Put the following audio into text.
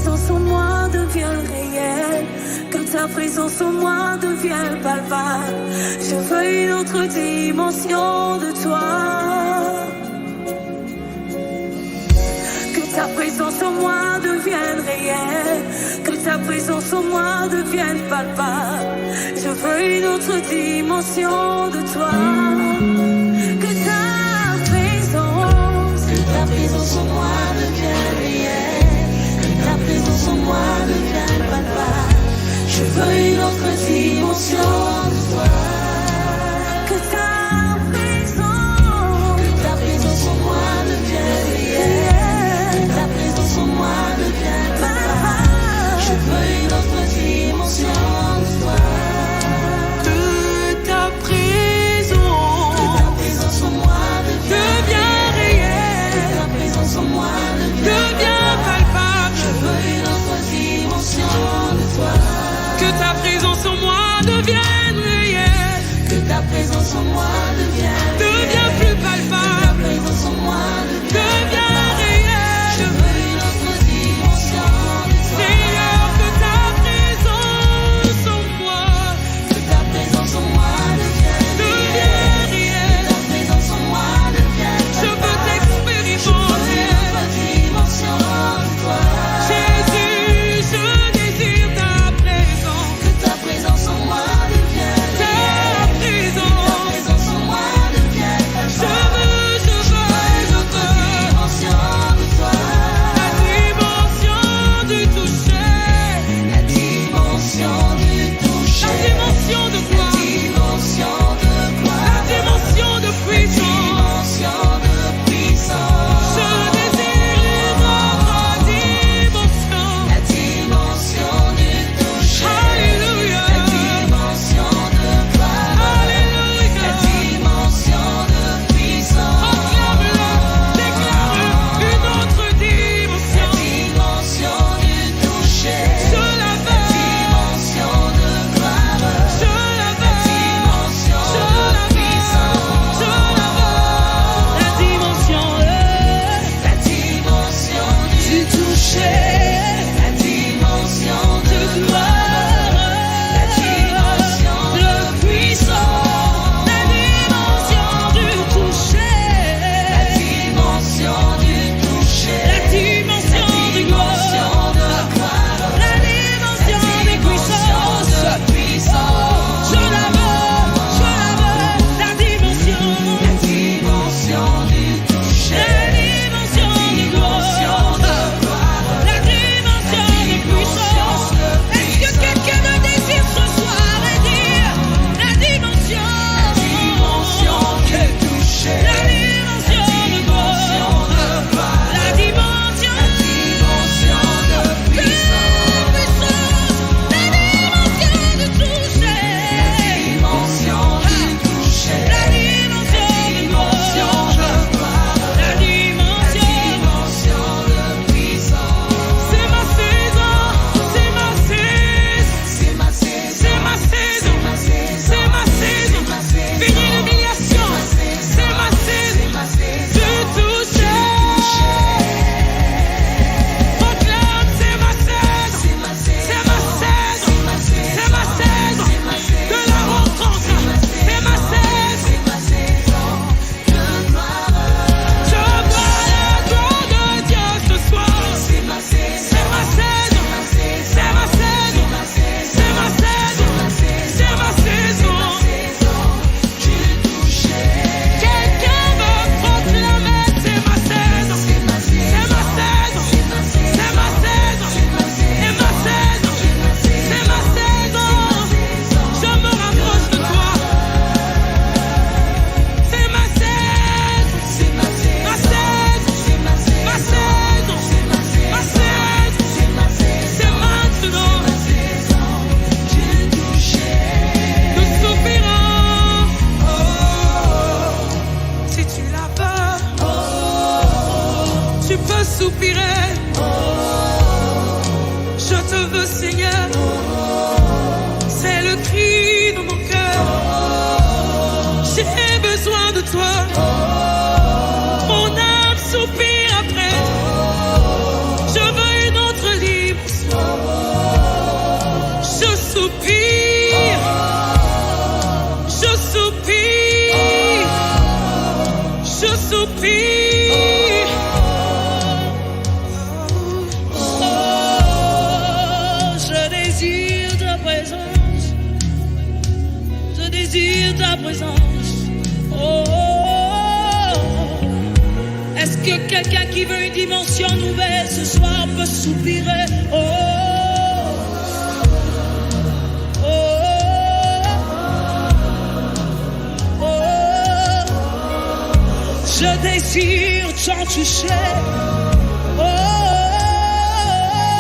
présence en moi devienne réelle, que ta présence en moi devienne palpable. Je veux une autre dimension de toi. Que ta présence en moi devienne réelle, que ta présence en moi devienne palpable. Je veux une autre dimension de toi. Que ta présence en moi devienne réelle, que ta présence en moi devienne palpable. Je veux une autre dimension de toi. Que ta présence en moi devienne réelle, que ta présence en moi devienne palpable. Je veux une autre dimension de toi. Que ta présence en moi devient réelle, que ta présence en moi devient palpable. Je veux une autre dimension de toi. Que ta présence en moi devienne réelle, que ta présence en moi devient plus palpable. Que ta présence en moi devient réelle. Je veux une autre dimension de toi. Seigneur, que ta présence en moi, que ta présence en moi devienne réelle, que ta présence en moi devienne palpable. Je veux t'expérimenter. Je veux une autre dimension de toi. Jésus, je désire ta présence. Que ta présence en moi devienne ta présence en moi devienne palpable. Je veux une autre dimension de toi. La dimension du toucher, la dimension du toucher, la dimension de quoi? La dimension de quoi? La dimension de puissance, la dimension de puissance. Je désire une autre dimension, la dimension du toucher. Alléluia. La dimension de gloire. Alléluia. La dimension de puissance. Proclame-le, déclare-le, une autre dimension. La dimension du toucher. Je la veux. La dimension de gloire. Je la veux. La dimension de puissance. Je la veux. La dimension du toucher. La dimension de gloire. La dimension de puissance. La dimension du toucher. La dimension du toucher. La dimension de gloire. La dimension de puissance. Je la veux. La dimension du toucher. La dimension de gloire. La dimension de puissance. Est-ce que quelqu'un le désire ce soir et dire la dimension du toucher. La dimension de gloire. La dimension de puissance. La dimension du toucher. La dimension du toucher. La dimension de gloire. La dimension de puissance. C'est ma saison, c'est ma saison, c'est ma saison, c'est ma saison. Fini l'humiliation, c'est ma saison. Du toucher. Proclame, c'est ma saison, c'est ma saison, c'est ma saison. De la rencontre, c'est ma saison. Je vois la gloire de Dieu ce soir. C'est ma saison, c'est ma saison, c'est ma saison, c'est ma saison. Du toucher. Quelqu'un veut proclamer, c'est ma saison, c'est ma saison, c'est ma saison, c'est ma saison, c'est ma saison, c'est ma saison. Je me rapproche de toi. C'est ma saison, c'est ma saison, ma saison, ma saison, ma saison, c'est maintenant. Du toucher. Nous soupirons, si tu la veux, tu peux soupirer. Je te veux, Seigneur. C'est le cri de mon cœur. J'ai besoin de toi. Mon âme soupire après. Je veux une autre liberté. qui veut une dimension nouvelle ce soir peut soupirer. Oh, oh, oh, oh. Je désire t'en toucher. Oh.